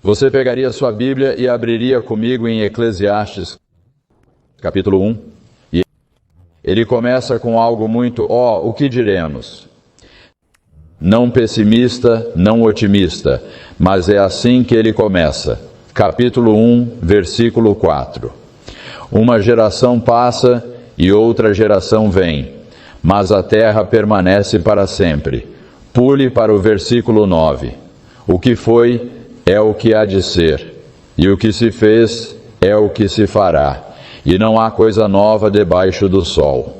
Você pegaria sua Bíblia e abriria comigo em Eclesiastes, capítulo 1. E ele começa com algo muito, o que diremos? Não pessimista, não otimista, mas é assim que ele começa. Capítulo 1, versículo 4. Uma geração passa e outra geração vem, mas a terra permanece para sempre. Pule para o versículo 9. O que foi é o que há de ser, e o que se fez é o que se fará, e não há coisa nova debaixo do sol.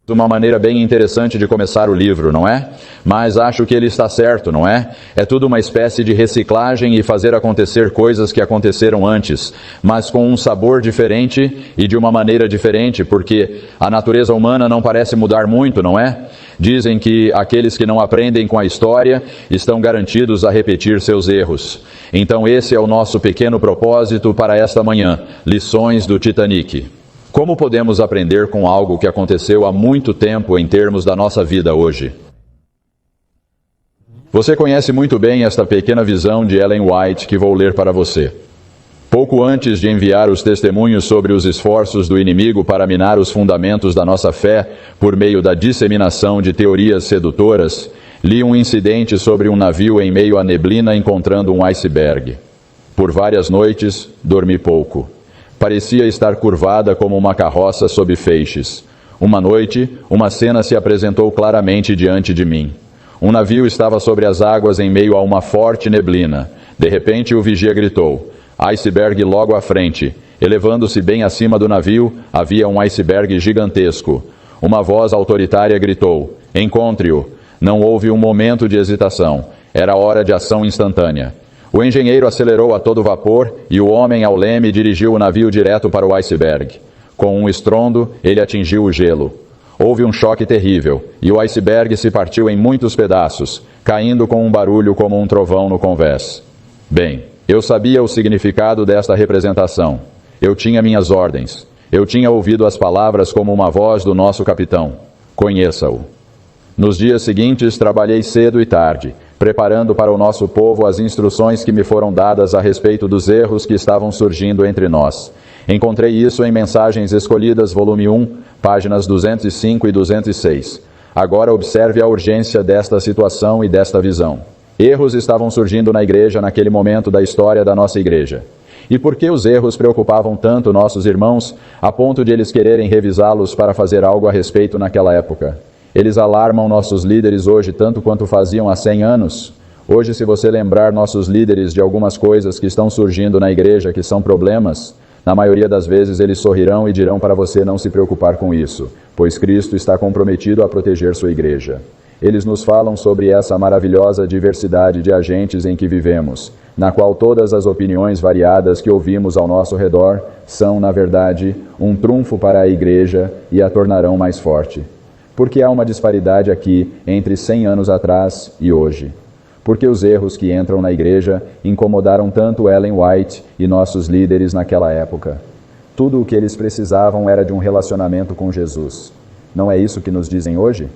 Uma maneira bem interessante de começar o livro, não é? Mas acho que ele está certo, não é? É tudo uma espécie de reciclagem e fazer acontecer coisas que aconteceram antes, mas com um sabor diferente e de uma maneira diferente, porque a natureza humana não parece mudar muito, não é? Dizem que aqueles que não aprendem com a história estão garantidos a repetir seus erros. Então esse é o nosso pequeno propósito para esta manhã, lições do Titanic. Como podemos aprender com algo que aconteceu há muito tempo em termos da nossa vida hoje? Você conhece muito bem esta pequena visão de Ellen White que vou ler para você. Pouco antes de enviar os testemunhos sobre os esforços do inimigo para minar os fundamentos da nossa fé por meio da disseminação de teorias sedutoras, li um incidente sobre um navio em meio à neblina encontrando um iceberg. Por várias noites, dormi pouco. Parecia estar curvada como uma carroça sob feixes. Uma noite, uma cena se apresentou claramente diante de mim. Um navio estava sobre as águas em meio a uma forte neblina. De repente, o vigia gritou: "Iceberg logo à frente." Elevando-se bem acima do navio, havia um iceberg gigantesco. Uma voz autoritária gritou: "Encontre-o." Não houve um momento de hesitação. Era hora de ação instantânea. O engenheiro acelerou a todo vapor e o homem ao leme dirigiu o navio direto para o iceberg. Com um estrondo, ele atingiu o gelo. Houve um choque terrível e o iceberg se partiu em muitos pedaços, caindo com um barulho como um trovão no convés. Bem, eu sabia o significado desta representação. Eu tinha minhas ordens. Eu tinha ouvido as palavras como uma voz do nosso capitão: "Conheça-o." Nos dias seguintes, trabalhei cedo e tarde, preparando para o nosso povo as instruções que me foram dadas a respeito dos erros que estavam surgindo entre nós. Encontrei isso em Mensagens Escolhidas, volume 1, páginas 205 e 206. Agora observe a urgência desta situação e desta visão. Erros estavam surgindo na igreja naquele momento da história da nossa igreja. E por que os erros preocupavam tanto nossos irmãos, a ponto de eles quererem revisá-los para fazer algo a respeito naquela época? Eles alarmam nossos líderes hoje tanto quanto faziam há 100 anos. Hoje, se você lembrar nossos líderes de algumas coisas que estão surgindo na igreja que são problemas, na maioria das vezes eles sorrirão e dirão para você não se preocupar com isso, pois Cristo está comprometido a proteger sua igreja. Eles nos falam sobre essa maravilhosa diversidade de agentes em que vivemos, na qual todas as opiniões variadas que ouvimos ao nosso redor são, na verdade, um trunfo para a igreja e a tornarão mais forte. Porque há uma disparidade aqui entre 100 anos atrás e hoje. Porque os erros que entram na igreja incomodaram tanto Ellen White e nossos líderes naquela época. Tudo o que eles precisavam era de um relacionamento com Jesus. Não é isso que nos dizem hoje?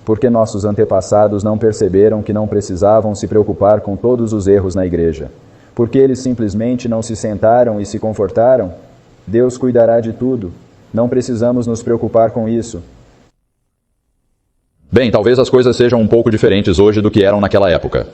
Porque nossos antepassados não perceberam que não precisavam se preocupar com todos os erros na igreja. Porque eles simplesmente não se sentaram e se confortaram? Deus cuidará de tudo. Não precisamos nos preocupar com isso. Bem, talvez as coisas sejam um pouco diferentes hoje do que eram naquela época.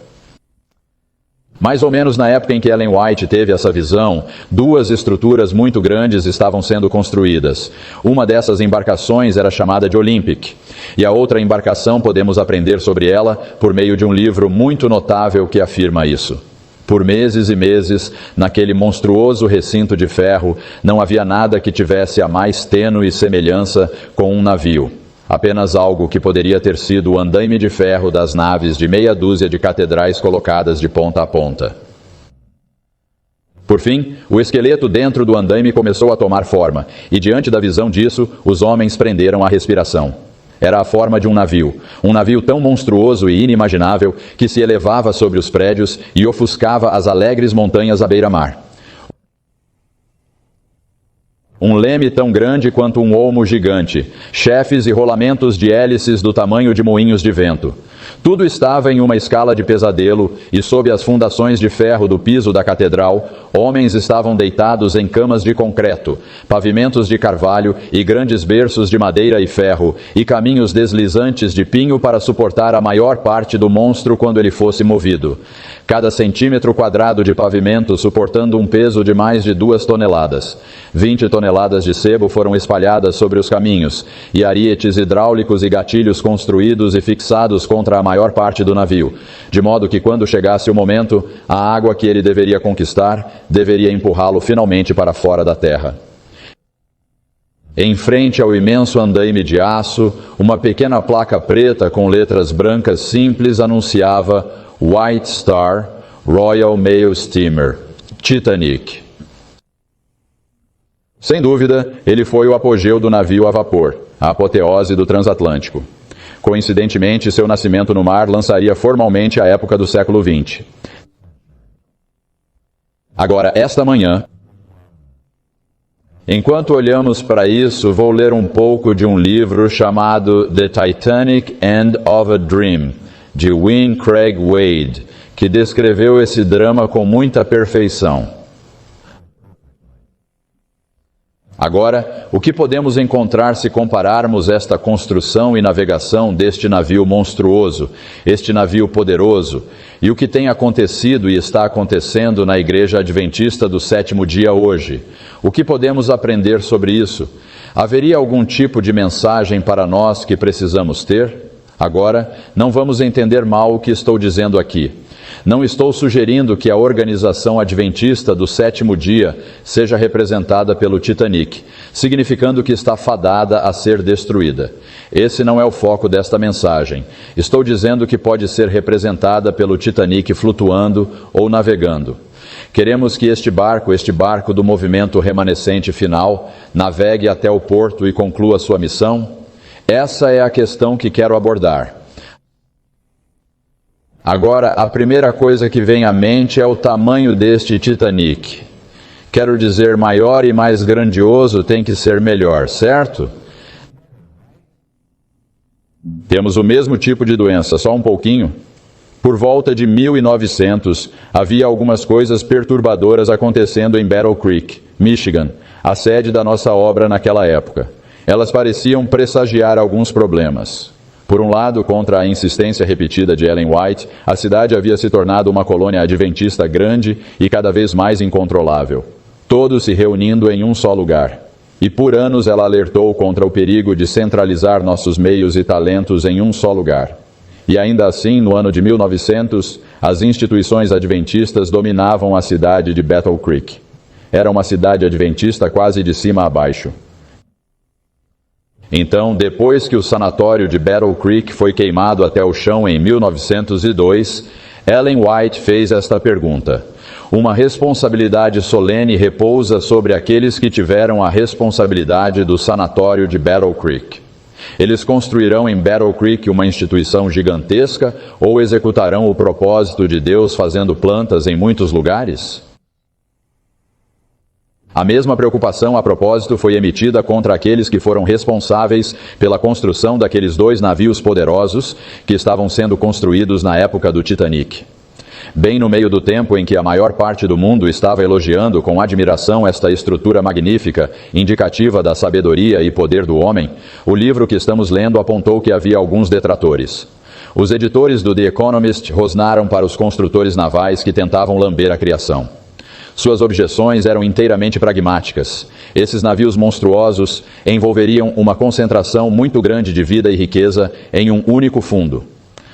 Mais ou menos na época em que Ellen White teve essa visão, duas estruturas muito grandes estavam sendo construídas. Uma dessas embarcações era chamada de Olympic, e a outra embarcação podemos aprender sobre ela por meio de um livro muito notável que afirma isso. Por meses e meses, naquele monstruoso recinto de ferro, não havia nada que tivesse a mais tênue semelhança com um navio. Apenas algo que poderia ter sido o andaime de ferro das naves de meia dúzia de catedrais colocadas de ponta a ponta. Por fim, o esqueleto dentro do andaime começou a tomar forma, e diante da visão disso, os homens prenderam a respiração. Era a forma de um navio tão monstruoso e inimaginável que se elevava sobre os prédios e ofuscava as alegres montanhas à beira-mar. Um leme tão grande quanto um olmo gigante, chefes e rolamentos de hélices do tamanho de moinhos de vento. Tudo estava em uma escala de pesadelo, e sob as fundações de ferro do piso da catedral, homens estavam deitados em camas de concreto, pavimentos de carvalho e grandes berços de madeira e ferro, e caminhos deslizantes de pinho para suportar a maior parte do monstro quando ele fosse movido. Cada centímetro quadrado de pavimento suportando um peso de mais de 2 toneladas. 20 toneladas de sebo foram espalhadas sobre os caminhos, e arietes hidráulicos e gatilhos construídos e fixados contra a maior parte do navio, de modo que quando chegasse o momento, a água que ele deveria conquistar deveria empurrá-lo finalmente para fora da terra. Em frente ao imenso andaime de aço, uma pequena placa preta com letras brancas simples anunciava White Star, Royal Mail Steamer, Titanic. Sem dúvida, ele foi o apogeu do navio a vapor, a apoteose do transatlântico. Coincidentemente, seu nascimento no mar lançaria formalmente a época do século XX. Agora, esta manhã, enquanto olhamos para isso, vou ler um pouco de um livro chamado The Titanic End of a Dream, de Win Craig Wade, que descreveu esse drama com muita perfeição. Agora, o que podemos encontrar se compararmos esta construção e navegação deste navio monstruoso, este navio poderoso, e o que tem acontecido e está acontecendo na Igreja Adventista do Sétimo Dia hoje? O que podemos aprender sobre isso? Haveria algum tipo de mensagem para nós que precisamos ter? Agora, não vamos entender mal o que estou dizendo aqui. Não estou sugerindo que a organização adventista do sétimo dia seja representada pelo Titanic, significando que está fadada a ser destruída. Esse não é o foco desta mensagem. Estou dizendo que pode ser representada pelo Titanic flutuando ou navegando. Queremos que este barco do movimento remanescente final, navegue até o porto e conclua sua missão? Essa é a questão que quero abordar. Agora, a primeira coisa que vem à mente é o tamanho deste Titanic. Quero dizer, maior e mais grandioso tem que ser melhor, certo? Temos o mesmo tipo de doença, só um pouquinho. Por volta de 1900, havia algumas coisas perturbadoras acontecendo em Battle Creek, Michigan, a sede da nossa obra naquela época. Elas pareciam pressagiar alguns problemas. Por um lado, contra a insistência repetida de Ellen White, a cidade havia se tornado uma colônia adventista grande e cada vez mais incontrolável, todos se reunindo em um só lugar. E por anos ela alertou contra o perigo de centralizar nossos meios e talentos em um só lugar. E ainda assim, no ano de 1900, as instituições adventistas dominavam a cidade de Battle Creek. Era uma cidade adventista quase de cima a baixo. Então, depois que o sanatório de Battle Creek foi queimado até o chão em 1902, Ellen White fez esta pergunta: uma responsabilidade solene repousa sobre aqueles que tiveram a responsabilidade do sanatório de Battle Creek. Eles construirão em Battle Creek uma instituição gigantesca ou executarão o propósito de Deus fazendo plantas em muitos lugares? A mesma preocupação a propósito foi emitida contra aqueles que foram responsáveis pela construção daqueles 2 navios poderosos que estavam sendo construídos na época do Titanic. Bem no meio do tempo em que a maior parte do mundo estava elogiando com admiração esta estrutura magnífica, indicativa da sabedoria e poder do homem, o livro que estamos lendo apontou que havia alguns detratores. Os editores do The Economist rosnaram para os construtores navais que tentavam lamber a criação. Suas objeções eram inteiramente pragmáticas. Esses navios monstruosos envolveriam uma concentração muito grande de vida e riqueza em um único fundo.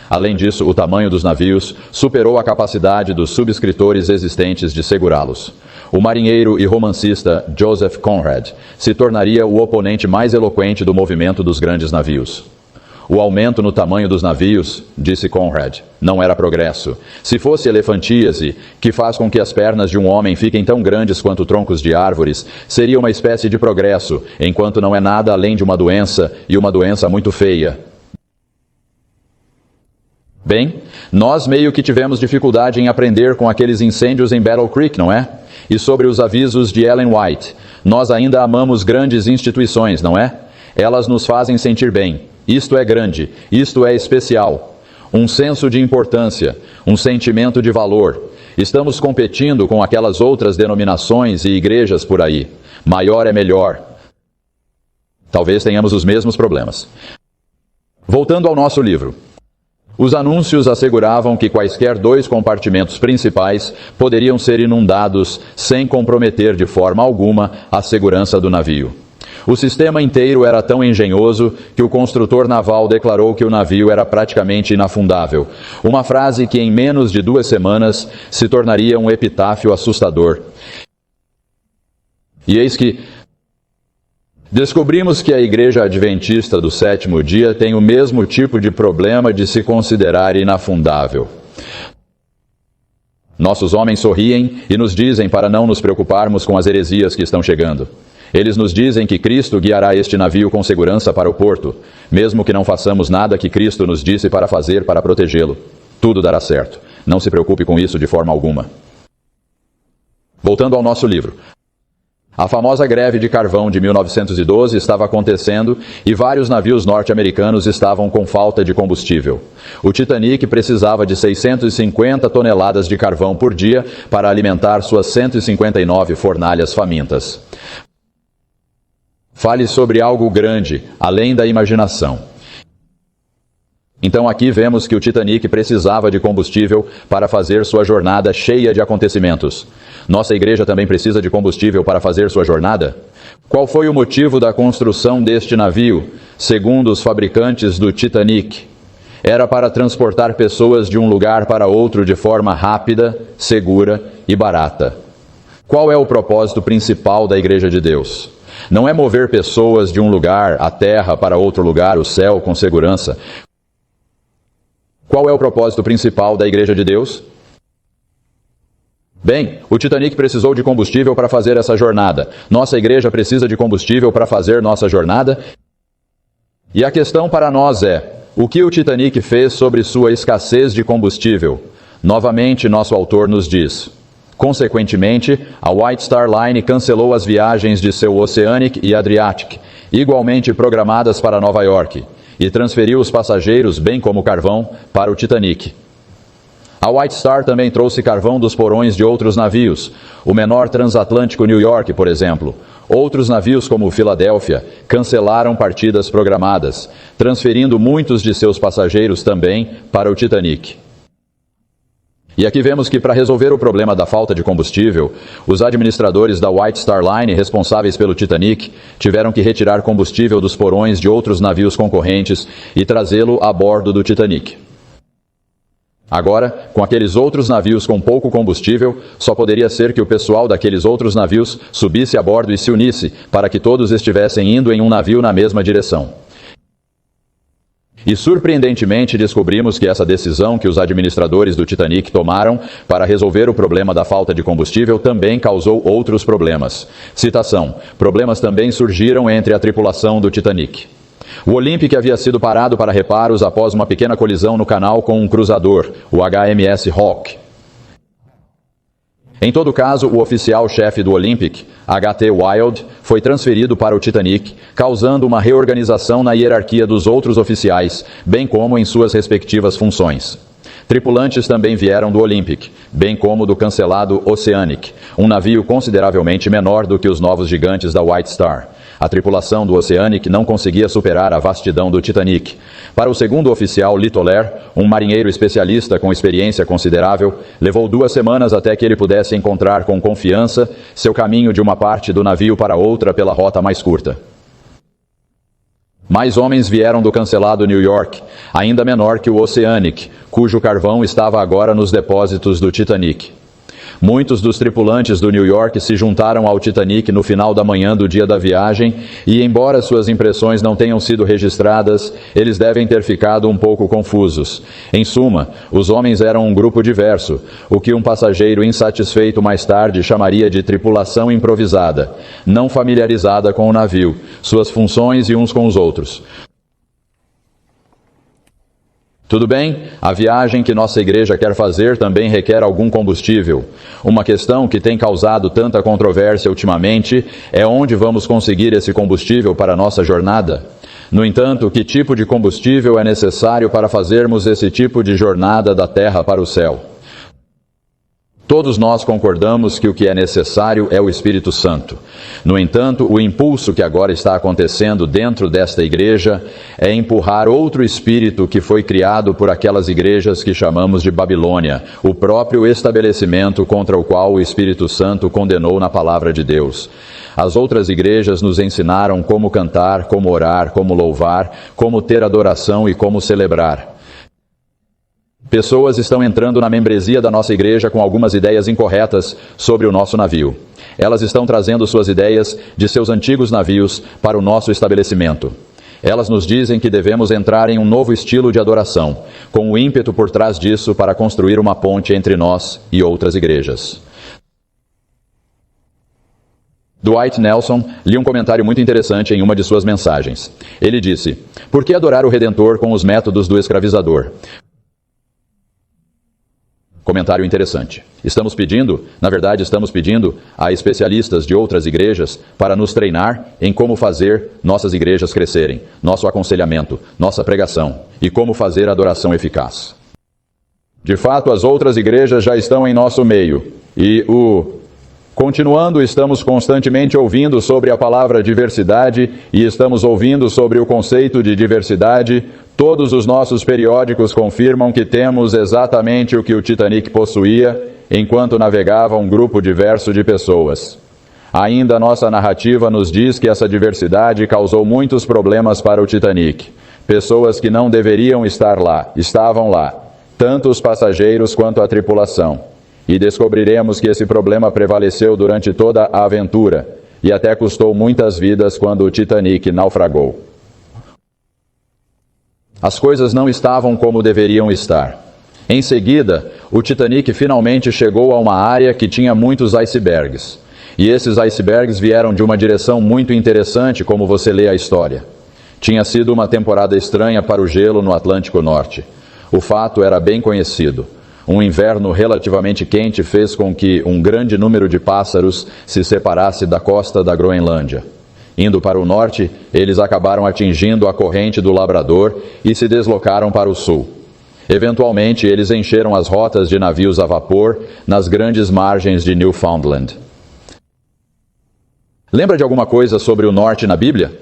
Além disso, o tamanho dos navios superou a capacidade dos subscritores existentes de segurá-los. O marinheiro e romancista Joseph Conrad se tornaria o oponente mais eloquente do movimento dos grandes navios. O aumento no tamanho dos navios, disse Conrad, não era progresso. Se fosse elefantíase, que faz com que as pernas de um homem fiquem tão grandes quanto troncos de árvores, seria uma espécie de progresso, enquanto não é nada além de uma doença, e uma doença muito feia. Bem, nós meio que tivemos dificuldade em aprender com aqueles incêndios em Battle Creek, não é? E sobre os avisos de Ellen White. Nós ainda amamos grandes instituições, não é? Elas nos fazem sentir bem. Isto é grande, isto é especial. Um senso de importância, um sentimento de valor. Estamos competindo com aquelas outras denominações e igrejas por aí. Maior é melhor. Talvez tenhamos os mesmos problemas. Voltando ao nosso livro. Os anúncios asseguravam que quaisquer 2 compartimentos principais poderiam ser inundados sem comprometer de forma alguma a segurança do navio. O sistema inteiro era tão engenhoso que o construtor naval declarou que o navio era praticamente inafundável. Uma frase que em menos de 2 semanas se tornaria um epitáfio assustador. E eis que descobrimos que a Igreja Adventista do Sétimo Dia tem o mesmo tipo de problema de se considerar inafundável. Nossos homens sorriem e nos dizem para não nos preocuparmos com as heresias que estão chegando. Eles nos dizem que Cristo guiará este navio com segurança para o porto, mesmo que não façamos nada que Cristo nos disse para fazer para protegê-lo. Tudo dará certo. Não se preocupe com isso de forma alguma. Voltando ao nosso livro. A famosa greve de carvão de 1912 estava acontecendo e vários navios norte-americanos estavam com falta de combustível. O Titanic precisava de 650 toneladas de carvão por dia para alimentar suas 159 fornalhas famintas. Fale sobre algo grande, além da imaginação. Então aqui vemos que o Titanic precisava de combustível para fazer sua jornada cheia de acontecimentos. Nossa igreja também precisa de combustível para fazer sua jornada? Qual foi o motivo da construção deste navio, segundo os fabricantes do Titanic? Era para transportar pessoas de um lugar para outro de forma rápida, segura e barata. Qual é o propósito principal da Igreja de Deus? Não é mover pessoas de um lugar, a terra, para outro lugar, o céu, com segurança. Qual é o propósito principal da Igreja de Deus? Bem, o Titanic precisou de combustível para fazer essa jornada. Nossa igreja precisa de combustível para fazer nossa jornada. E a questão para nós é: o que o Titanic fez sobre sua escassez de combustível? Novamente, nosso autor nos diz: consequentemente, a White Star Line cancelou as viagens de seu Oceanic e Adriatic, igualmente programadas para Nova York, e transferiu os passageiros, bem como carvão, para o Titanic. A White Star também trouxe carvão dos porões de outros navios, o menor transatlântico New York, por exemplo. Outros navios, como o Philadelphia, cancelaram partidas programadas, transferindo muitos de seus passageiros também para o Titanic. E aqui vemos que, para resolver o problema da falta de combustível, os administradores da White Star Line, responsáveis pelo Titanic, tiveram que retirar combustível dos porões de outros navios concorrentes e trazê-lo a bordo do Titanic. Agora, com aqueles outros navios com pouco combustível, só poderia ser que o pessoal daqueles outros navios subisse a bordo e se unisse, para que todos estivessem indo em um navio na mesma direção. E surpreendentemente descobrimos que essa decisão que os administradores do Titanic tomaram para resolver o problema da falta de combustível também causou outros problemas. Citação: problemas também surgiram entre a tripulação do Titanic. O Olympic havia sido parado para reparos após uma pequena colisão no canal com um cruzador, o HMS Hawke. Em todo caso, o oficial-chefe do Olympic, H.T. Wild, foi transferido para o Titanic, causando uma reorganização na hierarquia dos outros oficiais, bem como em suas respectivas funções. Tripulantes também vieram do Olympic, bem como do cancelado Oceanic, um navio consideravelmente menor do que os novos gigantes da White Star. A tripulação do Oceanic não conseguia superar a vastidão do Titanic. Para o segundo oficial, Littler, um marinheiro especialista com experiência considerável, levou 2 semanas até que ele pudesse encontrar com confiança seu caminho de uma parte do navio para outra pela rota mais curta. Mais homens vieram do cancelado New York, ainda menor que o Oceanic, cujo carvão estava agora nos depósitos do Titanic. Muitos dos tripulantes do New York se juntaram ao Titanic no final da manhã do dia da viagem e, embora suas impressões não tenham sido registradas, eles devem ter ficado um pouco confusos. Em suma, os homens eram um grupo diverso, o que um passageiro insatisfeito mais tarde chamaria de tripulação improvisada, não familiarizada com o navio, suas funções e uns com os outros. Tudo bem, a viagem que nossa igreja quer fazer também requer algum combustível. Uma questão que tem causado tanta controvérsia ultimamente é onde vamos conseguir esse combustível para a nossa jornada. No entanto, que tipo de combustível é necessário para fazermos esse tipo de jornada da terra para o céu? Todos nós concordamos que o que é necessário é o Espírito Santo. No entanto, o impulso que agora está acontecendo dentro desta igreja é empurrar outro espírito que foi criado por aquelas igrejas que chamamos de Babilônia, o próprio estabelecimento contra o qual o Espírito Santo condenou na palavra de Deus. As outras igrejas nos ensinaram como cantar, como orar, como louvar, como ter adoração e como celebrar. Pessoas estão entrando na membresia da nossa igreja com algumas ideias incorretas sobre o nosso navio. Elas estão trazendo suas ideias de seus antigos navios para o nosso estabelecimento. Elas nos dizem que devemos entrar em um novo estilo de adoração, com o ímpeto por trás disso para construir uma ponte entre nós e outras igrejas. Dwight Nelson li um comentário muito interessante em uma de suas mensagens. Ele disse: "Por que adorar o Redentor com os métodos do escravizador?" Comentário interessante. Estamos pedindo a especialistas de outras igrejas para nos treinar em como fazer nossas igrejas crescerem, nosso aconselhamento, nossa pregação e como fazer adoração eficaz. De fato, as outras igrejas já estão em nosso meio e Continuando, estamos constantemente ouvindo sobre a palavra diversidade e estamos ouvindo sobre o conceito de diversidade. Todos os nossos periódicos confirmam que temos exatamente o que o Titanic possuía enquanto navegava um grupo diverso de pessoas. Ainda nossa narrativa nos diz que essa diversidade causou muitos problemas para o Titanic. Pessoas que não deveriam estar lá, estavam lá, tanto os passageiros quanto a tripulação. E descobriremos que esse problema prevaleceu durante toda a aventura e até custou muitas vidas quando o Titanic naufragou. As coisas não estavam como deveriam estar. Em seguida, o Titanic finalmente chegou a uma área que tinha muitos icebergs. E esses icebergs vieram de uma direção muito interessante, como você lê a história. Tinha sido uma temporada estranha para o gelo no Atlântico Norte. O fato era bem conhecido. Um inverno relativamente quente fez com que um grande número de pássaros se separasse da costa da Groenlândia. Indo para o norte, eles acabaram atingindo a corrente do Labrador e se deslocaram para o sul. Eventualmente, eles encheram as rotas de navios a vapor nas grandes margens de Newfoundland. Lembra de alguma coisa sobre o norte na Bíblia?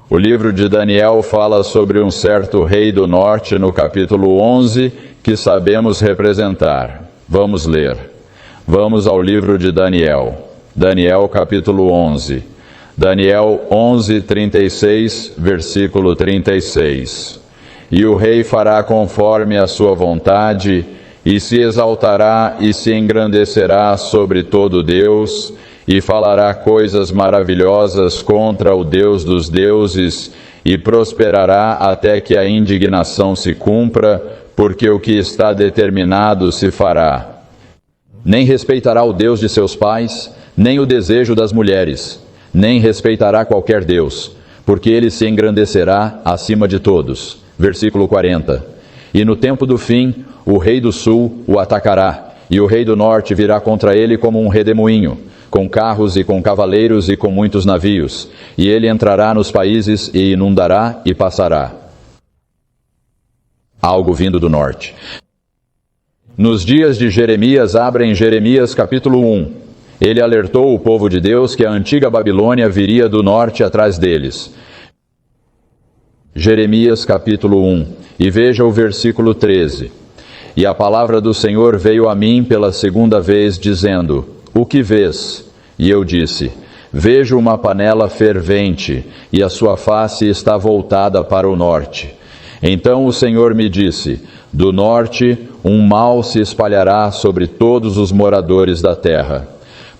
O livro de Daniel fala sobre um certo rei do norte no capítulo 11, que sabemos representar. Vamos ler. Vamos ao livro de Daniel. Daniel capítulo 11. Daniel 11, 36, versículo 36. E o rei fará conforme a sua vontade, e se exaltará e se engrandecerá sobre todo Deus, e falará coisas maravilhosas contra o Deus dos deuses, e prosperará até que a indignação se cumpra, porque o que está determinado se fará. Nem respeitará o Deus de seus pais, nem o desejo das mulheres, nem respeitará qualquer Deus, porque ele se engrandecerá acima de todos. Versículo 40. E no tempo do fim, o rei do sul o atacará, e o rei do norte virá contra ele como um redemoinho, com carros e com cavaleiros e com muitos navios, e ele entrará nos países e inundará e passará. Algo vindo do norte. Nos dias de Jeremias, abrem Jeremias capítulo 1. Ele alertou o povo de Deus que a antiga Babilônia viria do norte atrás deles. Jeremias capítulo 1. E veja o versículo 13. E a palavra do Senhor veio a mim pela segunda vez, dizendo: O que vês? E eu disse: Vejo uma panela fervente, e a sua face está voltada para o norte. Então o Senhor me disse: Do norte um mal se espalhará sobre todos os moradores da terra.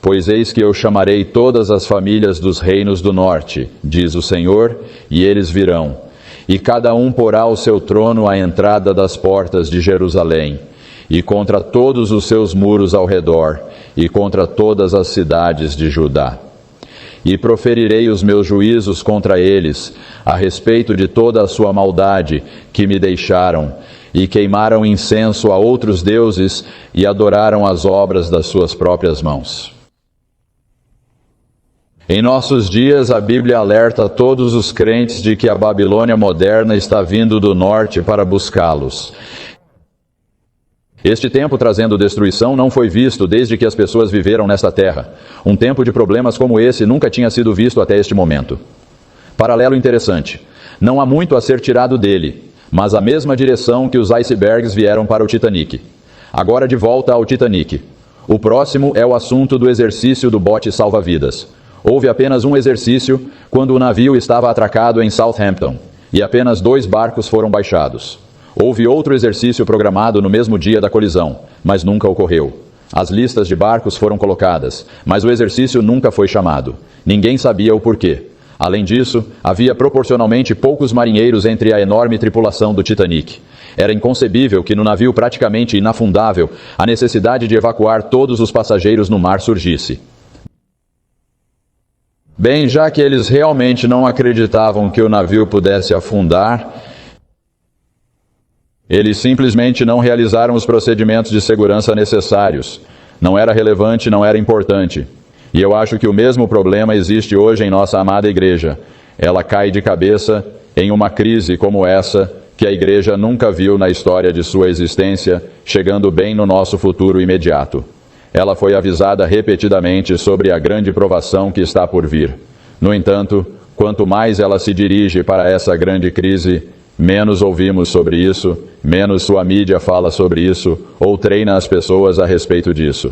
Pois eis que eu chamarei todas as famílias dos reinos do norte, diz o Senhor, e eles virão. E cada um porá o seu trono à entrada das portas de Jerusalém, e contra todos os seus muros ao redor, e contra todas as cidades de Judá. e proferirei os meus juízos contra eles, a respeito de toda a sua maldade que me deixaram, e queimaram incenso a outros deuses e adoraram as obras das suas próprias mãos. Em nossos dias, a Bíblia alerta todos os crentes de que a Babilônia moderna está vindo do norte para buscá-los. Este tempo trazendo destruição não foi visto desde que as pessoas viveram nesta terra. Um tempo de problemas como esse nunca tinha sido visto até este momento. Paralelo interessante. Não há muito a ser tirado dele, mas a mesma direção que os icebergs vieram para o Titanic. Agora de volta ao Titanic. O próximo é o assunto do exercício do bote salva-vidas. Houve apenas um exercício quando o navio estava atracado em Southampton, e apenas 2 barcos foram baixados. Houve outro exercício programado no mesmo dia da colisão, mas nunca ocorreu. As listas de barcos foram colocadas, mas o exercício nunca foi chamado. Ninguém sabia o porquê. Além disso, havia proporcionalmente poucos marinheiros entre a enorme tripulação do Titanic. Era inconcebível que no navio praticamente inafundável, a necessidade de evacuar todos os passageiros no mar surgisse. Bem, já que eles realmente não acreditavam que o navio pudesse afundar, eles simplesmente não realizaram os procedimentos de segurança necessários. Não era relevante, não era importante. E eu acho que o mesmo problema existe hoje em nossa amada igreja. Ela cai de cabeça em uma crise como essa, que a igreja nunca viu na história de sua existência, chegando bem no nosso futuro imediato. Ela foi avisada repetidamente sobre a grande provação que está por vir. No entanto, quanto mais ela se dirige para essa grande crise, menos ouvimos sobre isso, menos sua mídia fala sobre isso, ou treina as pessoas a respeito disso.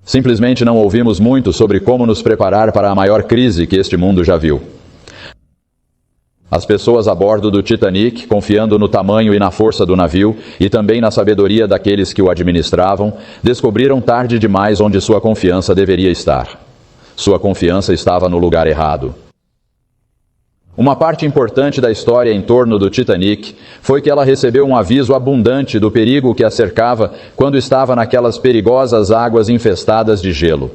Simplesmente não ouvimos muito sobre como nos preparar para a maior crise que este mundo já viu. As pessoas a bordo do Titanic, confiando no tamanho e na força do navio, e também na sabedoria daqueles que o administravam, descobriram tarde demais onde sua confiança deveria estar. Sua confiança estava no lugar errado. Uma parte importante da história em torno do Titanic foi que ela recebeu um aviso abundante do perigo que a cercava quando estava naquelas perigosas águas infestadas de gelo.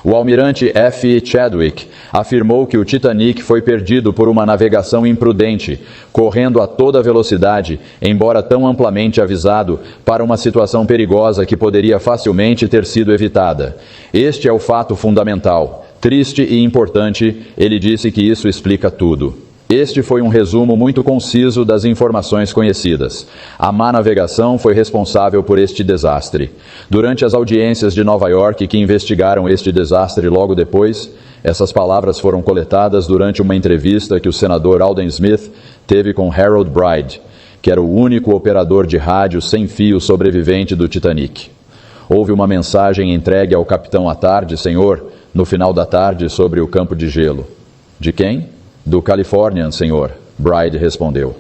O almirante F. Chadwick afirmou que o Titanic foi perdido por uma navegação imprudente, correndo a toda velocidade, embora tão amplamente avisado, para uma situação perigosa que poderia facilmente ter sido evitada. Este é o fato fundamental. Triste e importante, ele disse que isso explica tudo. Este foi um resumo muito conciso das informações conhecidas. A má navegação foi responsável por este desastre. Durante as audiências de Nova York que investigaram este desastre logo depois, essas palavras foram coletadas durante uma entrevista que o senador Alden Smith teve com Harold Bride, que era o único operador de rádio sem fio sobrevivente do Titanic. Houve uma mensagem entregue ao capitão à tarde, senhor, no final da tarde, sobre o campo de gelo. De quem? Do Californian, senhor, Bride respondeu.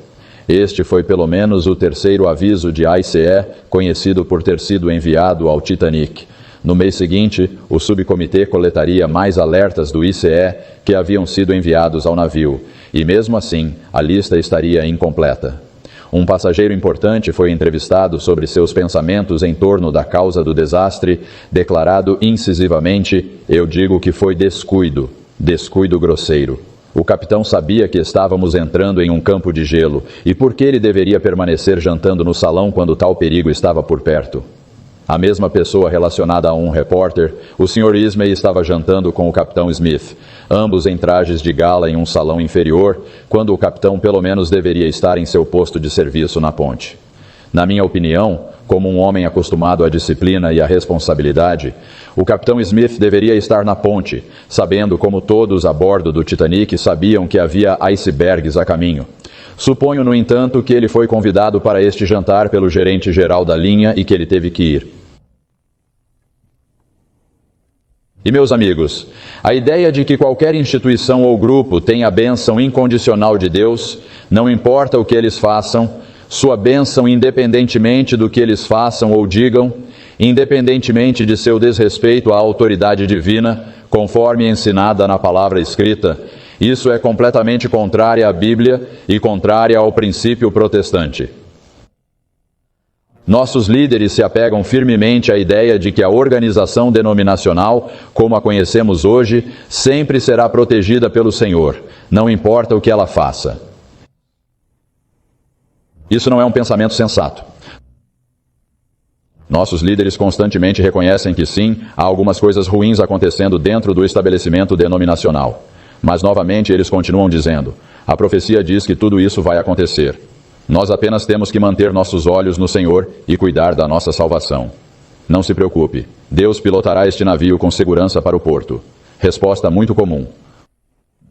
Este foi pelo menos o 3º aviso de ICE conhecido por ter sido enviado ao Titanic. No mês seguinte, o subcomitê coletaria mais alertas do ICE que haviam sido enviados ao navio, e mesmo assim, a lista estaria incompleta. Um passageiro importante foi entrevistado sobre seus pensamentos em torno da causa do desastre, declarado incisivamente: "Eu digo que foi descuido, descuido grosseiro." O capitão sabia que estávamos entrando em um campo de gelo, e por que ele deveria permanecer jantando no salão quando tal perigo estava por perto? A mesma pessoa relacionada a um repórter, o Sr. Ismay, estava jantando com o capitão Smith, ambos em trajes de gala em um salão inferior, quando o capitão pelo menos deveria estar em seu posto de serviço na ponte. Na minha opinião, como um homem acostumado à disciplina e à responsabilidade, o capitão Smith deveria estar na ponte, sabendo como todos a bordo do Titanic sabiam que havia icebergs a caminho. Suponho, no entanto, que ele foi convidado para este jantar pelo gerente-geral da linha e que ele teve que ir. E, meus amigos, a ideia de que qualquer instituição ou grupo tem a bênção incondicional de Deus, não importa o que eles façam, sua bênção independentemente do que eles façam ou digam, independentemente de seu desrespeito à autoridade divina, conforme ensinada na palavra escrita, isso é completamente contrária à Bíblia e contrária ao princípio protestante. Nossos líderes se apegam firmemente à ideia de que a organização denominacional, como a conhecemos hoje, sempre será protegida pelo Senhor, não importa o que ela faça. Isso não é um pensamento sensato. Nossos líderes constantemente reconhecem que sim, há algumas coisas ruins acontecendo dentro do estabelecimento denominacional. Mas novamente eles continuam dizendo: a profecia diz que tudo isso vai acontecer. Nós apenas temos que manter nossos olhos no Senhor e cuidar da nossa salvação. Não se preocupe, Deus pilotará este navio com segurança para o porto. Resposta muito comum.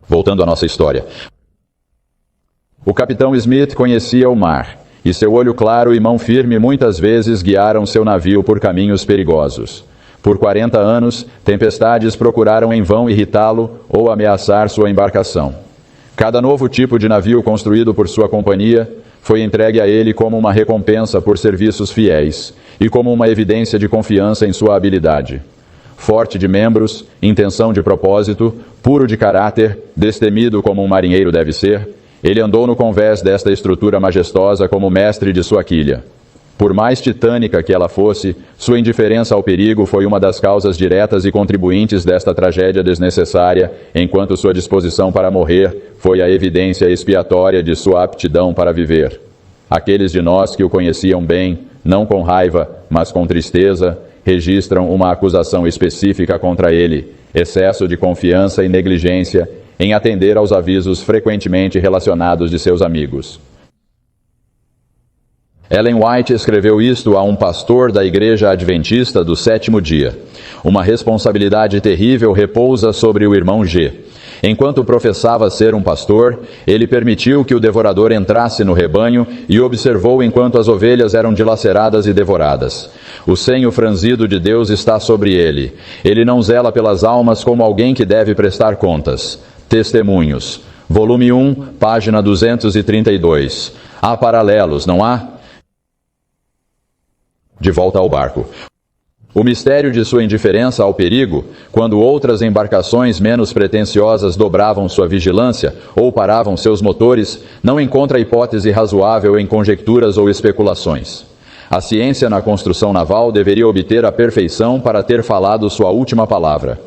Voltando à nossa história. O capitão Smith conhecia o mar, e seu olho claro e mão firme muitas vezes guiaram seu navio por caminhos perigosos. Por 40 anos, tempestades procuraram em vão irritá-lo ou ameaçar sua embarcação. Cada novo tipo de navio construído por sua companhia foi entregue a ele como uma recompensa por serviços fiéis e como uma evidência de confiança em sua habilidade. Forte de membros, intenção de propósito, puro de caráter, destemido como um marinheiro deve ser, ele andou no convés desta estrutura majestosa como mestre de sua quilha. Por mais titânica que ela fosse, sua indiferença ao perigo foi uma das causas diretas e contribuintes desta tragédia desnecessária, enquanto sua disposição para morrer foi a evidência expiatória de sua aptidão para viver. Aqueles de nós que o conheciam bem, não com raiva, mas com tristeza, registram uma acusação específica contra ele, excesso de confiança e negligência em atender aos avisos frequentemente relacionados de seus amigos. Ellen White escreveu isto a um pastor da Igreja Adventista do Sétimo Dia. Uma responsabilidade terrível repousa sobre o irmão G. Enquanto professava ser um pastor, ele permitiu que o devorador entrasse no rebanho e observou enquanto as ovelhas eram dilaceradas e devoradas. O senho franzido de Deus está sobre ele. Ele não zela pelas almas como alguém que deve prestar contas. Testemunhos. Volume 1, página 232. Há paralelos, não há? De volta ao barco. O mistério de sua indiferença ao perigo, quando outras embarcações menos pretensiosas dobravam sua vigilância ou paravam seus motores, não encontra hipótese razoável em conjecturas ou especulações. A ciência na construção naval deveria obter a perfeição para ter falado sua última palavra.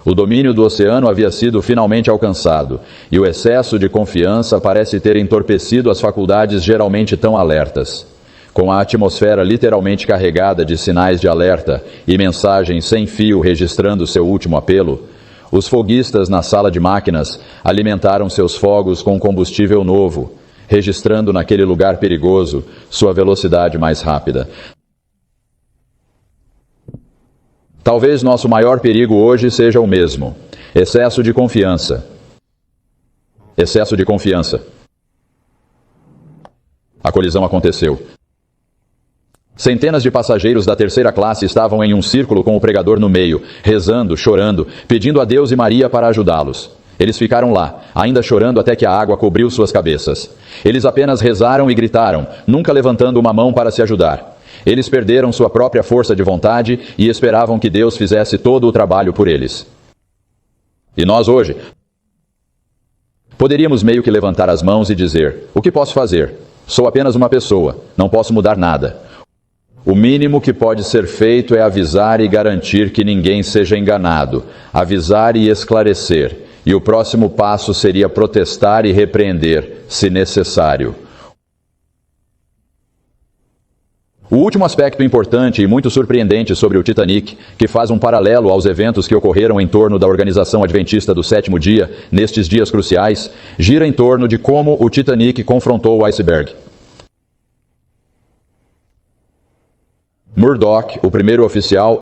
O domínio do oceano havia sido finalmente alcançado, e o excesso de confiança parece ter entorpecido as faculdades geralmente tão alertas. Com a atmosfera literalmente carregada de sinais de alerta e mensagens sem fio registrando seu último apelo, os foguistas na sala de máquinas alimentaram seus fogos com combustível novo, registrando naquele lugar perigoso sua velocidade mais rápida. Talvez nosso maior perigo hoje seja o mesmo: excesso de confiança. Excesso de confiança. A colisão aconteceu. Centenas de passageiros da terceira classe estavam em um círculo com o pregador no meio, rezando, chorando, pedindo a Deus e Maria para ajudá-los. Eles ficaram lá, ainda chorando até que a água cobriu suas cabeças. Eles apenas rezaram e gritaram, nunca levantando uma mão para se ajudar. Eles perderam sua própria força de vontade e esperavam que Deus fizesse todo o trabalho por eles. E nós hoje poderíamos meio que levantar as mãos e dizer: o que posso fazer? Sou apenas uma pessoa, não posso mudar nada. O mínimo que pode ser feito é avisar e garantir que ninguém seja enganado, avisar e esclarecer, e o próximo passo seria protestar e repreender, se necessário. O último aspecto importante e muito surpreendente sobre o Titanic, que faz um paralelo aos eventos que ocorreram em torno da Organização Adventista do Sétimo Dia, nestes dias cruciais, gira em torno de como o Titanic confrontou o iceberg. Murdoch, o primeiro oficial,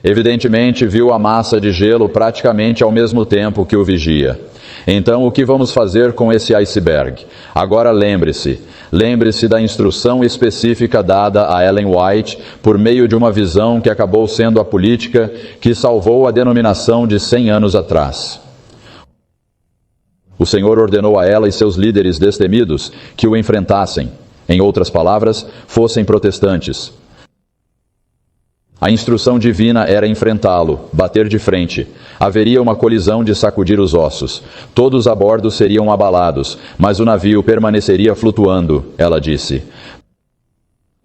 evidentemente viu a massa de gelo praticamente ao mesmo tempo que o vigia. Então, o que vamos fazer com esse iceberg? Agora lembre-se da instrução específica dada a Ellen White por meio de uma visão que acabou sendo a política que salvou a denominação de 100 anos atrás. O Senhor ordenou a ela e seus líderes destemidos que o enfrentassem. Em outras palavras, fossem protestantes. A instrução divina era enfrentá-lo, bater de frente. Haveria uma colisão de sacudir os ossos. Todos a bordo seriam abalados, mas o navio permaneceria flutuando, ela disse.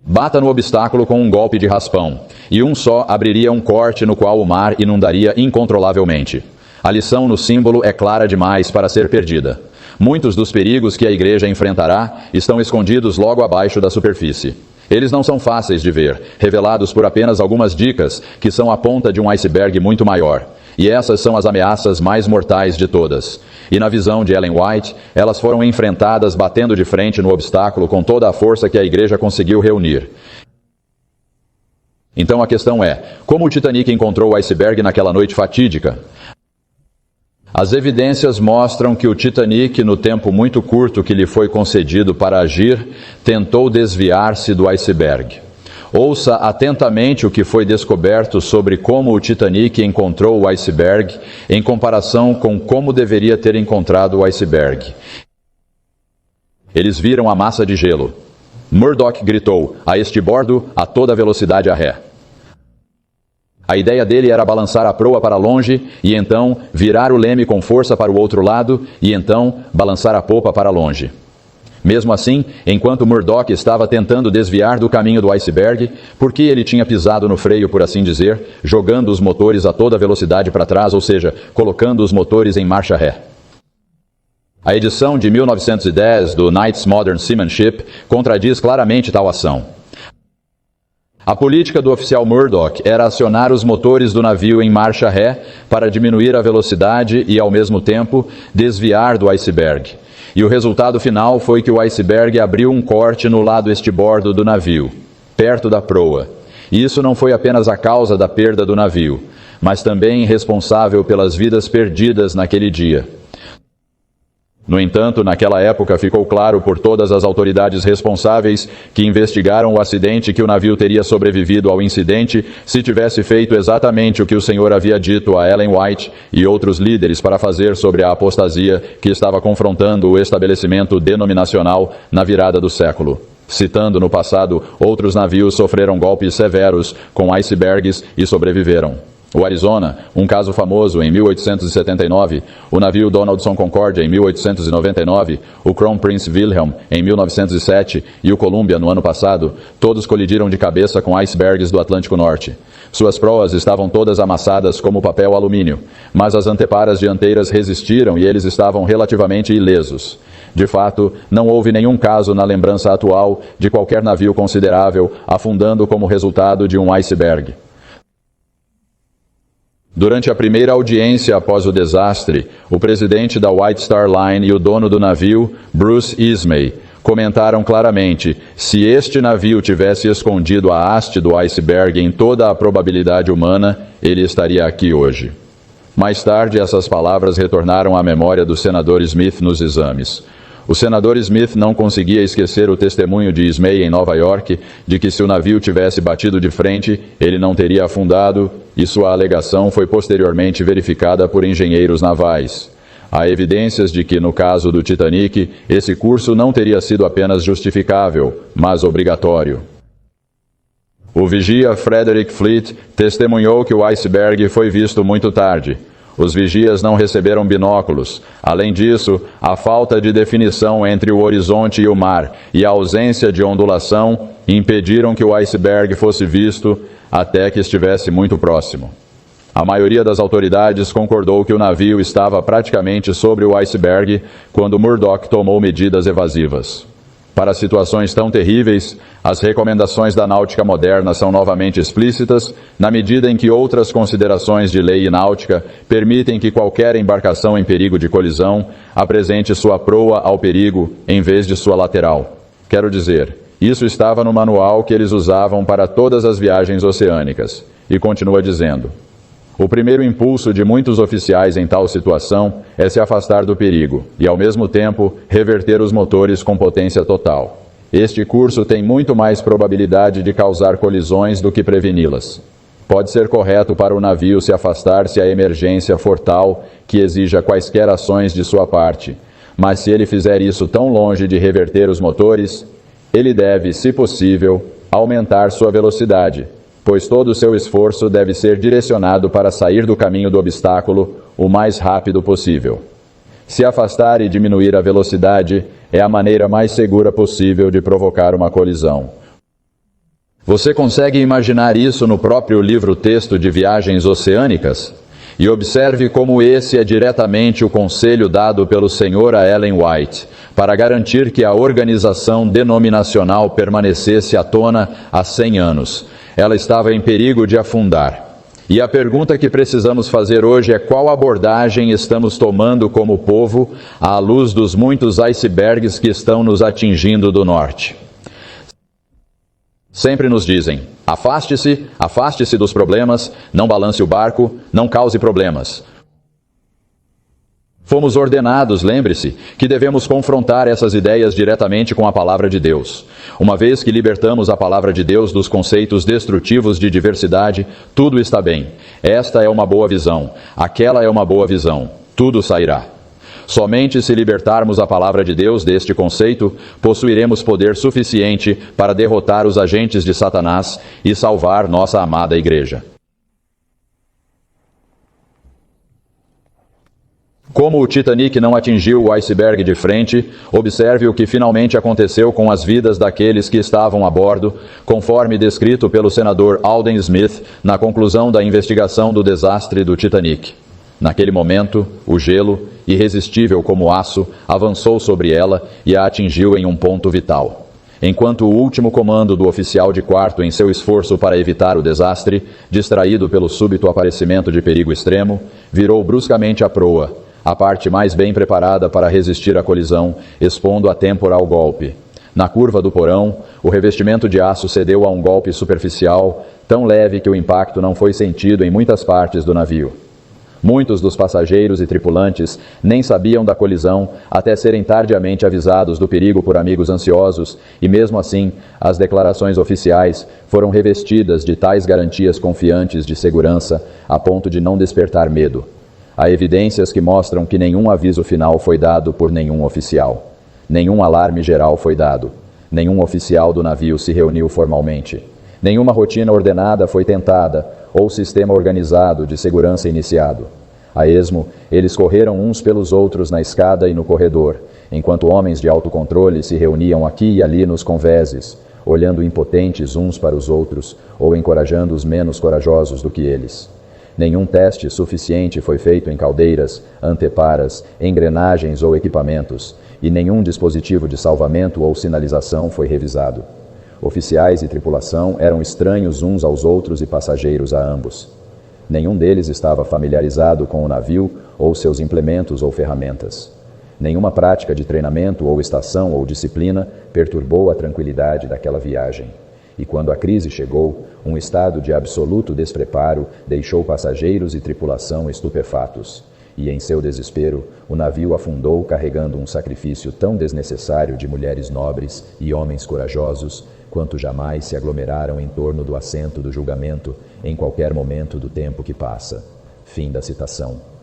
Bata no obstáculo com um golpe de raspão, e um só abriria um corte no qual o mar inundaria incontrolavelmente. A lição no símbolo é clara demais para ser perdida. Muitos dos perigos que a igreja enfrentará estão escondidos logo abaixo da superfície. Eles não são fáceis de ver, revelados por apenas algumas dicas que são a ponta de um iceberg muito maior. E essas são as ameaças mais mortais de todas. E na visão de Ellen White, elas foram enfrentadas batendo de frente no obstáculo com toda a força que a igreja conseguiu reunir. Então a questão é, como o Titanic encontrou o iceberg naquela noite fatídica? As evidências mostram que o Titanic, no tempo muito curto que lhe foi concedido para agir, tentou desviar-se do iceberg. Ouça atentamente o que foi descoberto sobre como o Titanic encontrou o iceberg em comparação com como deveria ter encontrado o iceberg. Eles viram a massa de gelo. Murdoch gritou, a estibordo, a toda velocidade a ré. A ideia dele era balançar a proa para longe e então virar o leme com força para o outro lado e então balançar a popa para longe. Mesmo assim, enquanto Murdoch estava tentando desviar do caminho do iceberg, porque ele tinha pisado no freio, por assim dizer, jogando os motores a toda velocidade para trás, ou seja, colocando os motores em marcha ré. A edição de 1910 do Knight's Modern Seamanship contradiz claramente tal ação. A política do oficial Murdoch era acionar os motores do navio em marcha ré para diminuir a velocidade e, ao mesmo tempo, desviar do iceberg. E o resultado final foi que o iceberg abriu um corte no lado estibordo do navio, perto da proa. E isso não foi apenas a causa da perda do navio, mas também responsável pelas vidas perdidas naquele dia. No entanto, naquela época ficou claro por todas as autoridades responsáveis que investigaram o acidente que o navio teria sobrevivido ao incidente se tivesse feito exatamente o que o Senhor havia dito a Ellen White e outros líderes para fazer sobre a apostasia que estava confrontando o estabelecimento denominacional na virada do século. Citando no passado, outros navios sofreram golpes severos com icebergs e sobreviveram. O Arizona, um caso famoso em 1879, o navio Donaldson Concordia em 1899, o Crown Prince Wilhelm em 1907 e o Columbia no ano passado, todos colidiram de cabeça com icebergs do Atlântico Norte. Suas proas estavam todas amassadas como papel alumínio, mas as anteparas dianteiras resistiram e eles estavam relativamente ilesos. De fato, não houve nenhum caso na lembrança atual de qualquer navio considerável afundando como resultado de um iceberg. Durante a primeira audiência após o desastre, o presidente da White Star Line e o dono do navio, Bruce Ismay, comentaram claramente: se este navio tivesse escondido a haste do iceberg em toda a probabilidade humana, ele estaria aqui hoje. Mais tarde, essas palavras retornaram à memória do senador Smith nos exames. O senador Smith não conseguia esquecer o testemunho de Ismay em Nova York de que se o navio tivesse batido de frente, ele não teria afundado, e sua alegação foi posteriormente verificada por engenheiros navais. Há evidências de que, no caso do Titanic, esse curso não teria sido apenas justificável, mas obrigatório. O vigia Frederick Fleet testemunhou que o iceberg foi visto muito tarde. Os vigias não receberam binóculos. Além disso, a falta de definição entre o horizonte e o mar e a ausência de ondulação impediram que o iceberg fosse visto até que estivesse muito próximo. A maioria das autoridades concordou que o navio estava praticamente sobre o iceberg quando Murdoch tomou medidas evasivas. Para situações tão terríveis, as recomendações da náutica moderna são novamente explícitas, na medida em que outras considerações de lei e náutica permitem que qualquer embarcação em perigo de colisão apresente sua proa ao perigo em vez de sua lateral. Quero dizer, isso estava no manual que eles usavam para todas as viagens oceânicas. E continua dizendo: o primeiro impulso de muitos oficiais em tal situação é se afastar do perigo e, ao mesmo tempo, reverter os motores com potência total. Este curso tem muito mais probabilidade de causar colisões do que preveni-las. Pode ser correto para o navio se afastar se a emergência for tal que exija quaisquer ações de sua parte, mas se ele fizer isso tão longe de reverter os motores, ele deve, se possível, aumentar sua velocidade, pois todo o seu esforço deve ser direcionado para sair do caminho do obstáculo o mais rápido possível. Se afastar e diminuir a velocidade é a maneira mais segura possível de provocar uma colisão. Você consegue imaginar isso no próprio livro-texto de Viagens Oceânicas? E observe como esse é diretamente o conselho dado pelo Sr. a Ellen White, para garantir que a organização denominacional permanecesse à tona há 100 anos. Ela estava em perigo de afundar. E a pergunta que precisamos fazer hoje é qual abordagem estamos tomando como povo à luz dos muitos icebergs que estão nos atingindo do norte. Sempre nos dizem, afaste-se dos problemas, não balance o barco, não cause problemas. Fomos ordenados, lembre-se, que devemos confrontar essas ideias diretamente com a palavra de Deus. Uma vez que libertamos a palavra de Deus dos conceitos destrutivos de diversidade, tudo está bem. Esta é uma boa visão, aquela é uma boa visão, tudo sairá. Somente se libertarmos a palavra de Deus deste conceito, possuiremos poder suficiente para derrotar os agentes de Satanás e salvar nossa amada igreja. Como o Titanic não atingiu o iceberg de frente, observe o que finalmente aconteceu com as vidas daqueles que estavam a bordo, conforme descrito pelo senador Alden Smith na conclusão da investigação do desastre do Titanic. Naquele momento, o gelo, irresistível como aço, avançou sobre ela e a atingiu em um ponto vital. Enquanto o último comando do oficial de quarto em seu esforço para evitar o desastre, distraído pelo súbito aparecimento de perigo extremo, virou bruscamente a proa, a parte mais bem preparada para resistir à colisão, expondo a têmpora ao golpe. Na curva do porão, o revestimento de aço cedeu a um golpe superficial, tão leve que o impacto não foi sentido em muitas partes do navio. Muitos dos passageiros e tripulantes nem sabiam da colisão até serem tardiamente avisados do perigo por amigos ansiosos, e mesmo assim, as declarações oficiais foram revestidas de tais garantias confiantes de segurança a ponto de não despertar medo. Há evidências que mostram que nenhum aviso final foi dado por nenhum oficial. Nenhum alarme geral foi dado. Nenhum oficial do navio se reuniu formalmente. Nenhuma rotina ordenada foi tentada ou sistema organizado de segurança iniciado. A esmo, eles correram uns pelos outros na escada e no corredor, enquanto homens de autocontrole se reuniam aqui e ali nos convéses, olhando impotentes uns para os outros ou encorajando os menos corajosos do que eles. Nenhum teste suficiente foi feito em caldeiras, anteparas, engrenagens ou equipamentos, e nenhum dispositivo de salvamento ou sinalização foi revisado. Oficiais e tripulação eram estranhos uns aos outros e passageiros a ambos. Nenhum deles estava familiarizado com o navio ou seus implementos ou ferramentas. Nenhuma prática de treinamento ou estação ou disciplina perturbou a tranquilidade daquela viagem. E quando a crise chegou, um estado de absoluto despreparo deixou passageiros e tripulação estupefatos. E em seu desespero, o navio afundou carregando um sacrifício tão desnecessário de mulheres nobres e homens corajosos, quanto jamais se aglomeraram em torno do assento do julgamento em qualquer momento do tempo que passa. Fim da citação.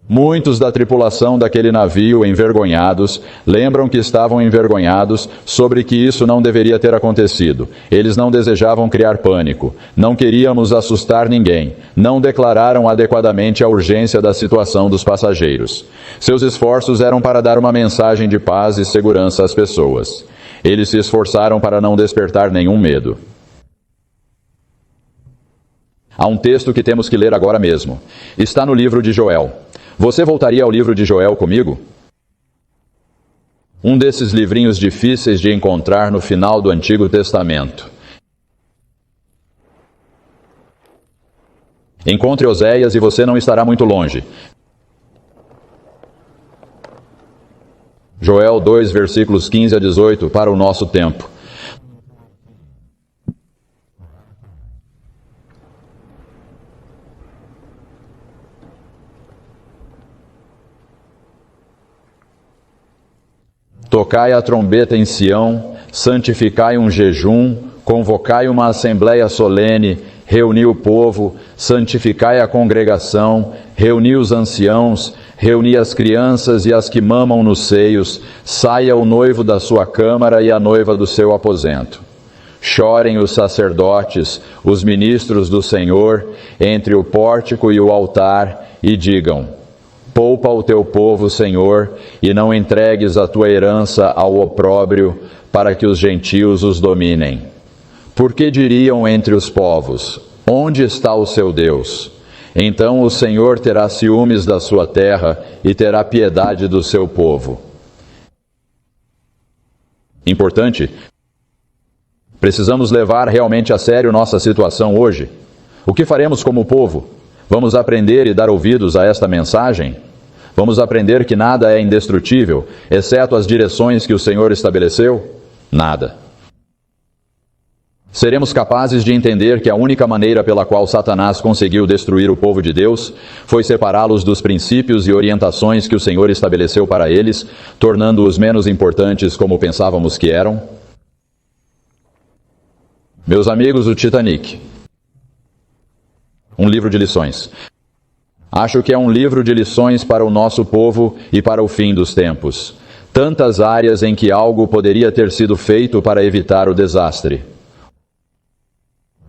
Muitos da tripulação daquele navio, envergonhados, lembram que estavam envergonhados sobre que isso não deveria ter acontecido. Eles não desejavam criar pânico, não queríamos assustar ninguém, não declararam adequadamente a urgência da situação dos passageiros. Seus esforços eram para dar uma mensagem de paz e segurança às pessoas. Eles se esforçaram para não despertar nenhum medo. Há um texto que temos que ler agora mesmo. Está no livro de Joel. Você voltaria ao livro de Joel comigo? Um desses livrinhos difíceis de encontrar no final do Antigo Testamento. Encontre Oséias e você não estará muito longe. Joel 2, versículos 15 a 18, para o nosso tempo. Tocai a trombeta em Sião, santificai um jejum, convocai uma assembleia solene, reuni o povo, santificai a congregação, reuni os anciãos, reuni as crianças e as que mamam nos seios, saia o noivo da sua câmara e a noiva do seu aposento. Chorem os sacerdotes, os ministros do Senhor, entre o pórtico e o altar, e digam: poupa o teu povo, Senhor, e não entregues a tua herança ao opróbrio, para que os gentios os dominem. Porque diriam entre os povos: onde está o seu Deus? Então o Senhor terá ciúmes da sua terra e terá piedade do seu povo. Importante, precisamos levar realmente a sério nossa situação hoje. O que faremos como povo? Vamos aprender e dar ouvidos a esta mensagem? Vamos aprender que nada é indestrutível, exceto as direções que o Senhor estabeleceu? Nada. Seremos capazes de entender que a única maneira pela qual Satanás conseguiu destruir o povo de Deus foi separá-los dos princípios e orientações que o Senhor estabeleceu para eles, tornando-os menos importantes como pensávamos que eram? Meus amigos, o Titanic. Um livro de lições. Acho que é um livro de lições para o nosso povo e para o fim dos tempos. Tantas áreas em que algo poderia ter sido feito para evitar o desastre.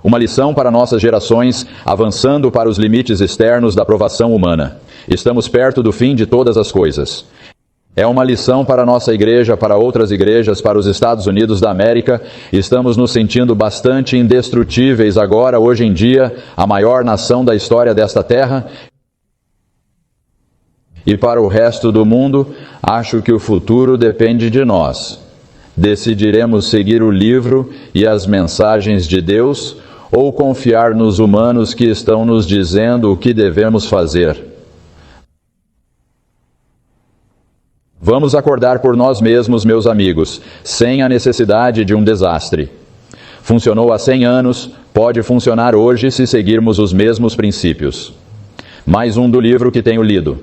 Uma lição para nossas gerações, avançando para os limites externos da provação humana. Estamos perto do fim de todas as coisas. É uma lição para nossa igreja, para outras igrejas, para os Estados Unidos da América. Estamos nos sentindo bastante indestrutíveis agora, hoje em dia, a maior nação da história desta terra. E para o resto do mundo, acho que o futuro depende de nós. Decidiremos seguir o livro e as mensagens de Deus, ou confiar nos humanos que estão nos dizendo o que devemos fazer. Vamos acordar por nós mesmos, meus amigos, sem a necessidade de um desastre. Funcionou há 100 anos, pode funcionar hoje se seguirmos os mesmos princípios. Mais um do livro que tenho lido.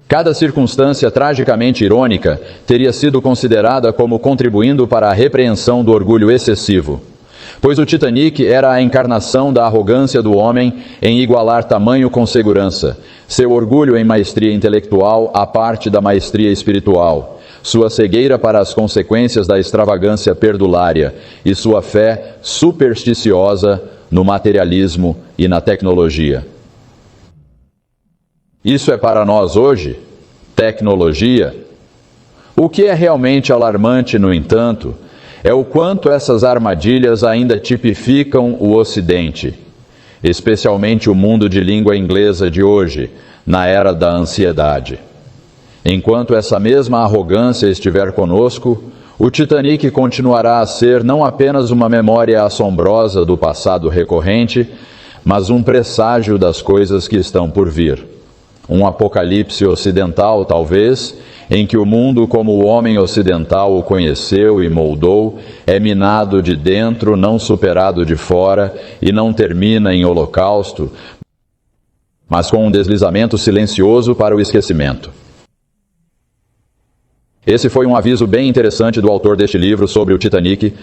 Cada circunstância tragicamente irônica teria sido considerada como contribuindo para a repreensão do orgulho excessivo. Pois o Titanic era a encarnação da arrogância do homem em igualar tamanho com segurança, seu orgulho em maestria intelectual à parte da maestria espiritual, sua cegueira para as consequências da extravagância perdulária e sua fé supersticiosa no materialismo e na tecnologia. Isso é para nós hoje? Tecnologia? O que é realmente alarmante, no entanto, é o quanto essas armadilhas ainda tipificam o Ocidente, especialmente o mundo de língua inglesa de hoje, na era da ansiedade. Enquanto essa mesma arrogância estiver conosco, o Titanic continuará a ser não apenas uma memória assombrosa do passado recorrente, mas um presságio das coisas que estão por vir. Um apocalipse ocidental, talvez, em que o mundo como o homem ocidental o conheceu e moldou, é minado de dentro, não superado de fora, e não termina em holocausto, mas com um deslizamento silencioso para o esquecimento. Esse foi um aviso bem interessante do autor deste livro sobre o Titanic,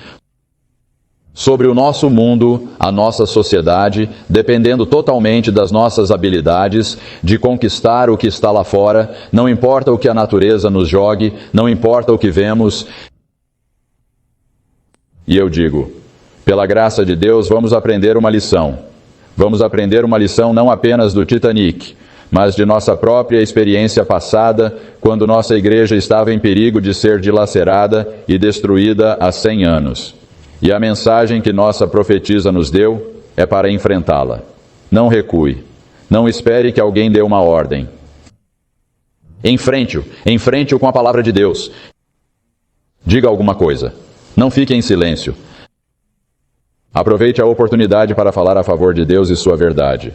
sobre o nosso mundo, a nossa sociedade, dependendo totalmente das nossas habilidades de conquistar o que está lá fora, não importa o que a natureza nos jogue, não importa o que vemos. E eu digo, pela graça de Deus, vamos aprender uma lição. Vamos aprender uma lição não apenas do Titanic, mas de nossa própria experiência passada, quando nossa igreja estava em perigo de ser dilacerada e destruída há 100 anos. E a mensagem que nossa profetisa nos deu é para enfrentá-la. Não recue. Não espere que alguém dê uma ordem. Enfrente-o com a palavra de Deus. Diga alguma coisa. Não fique em silêncio. Aproveite a oportunidade para falar a favor de Deus e sua verdade.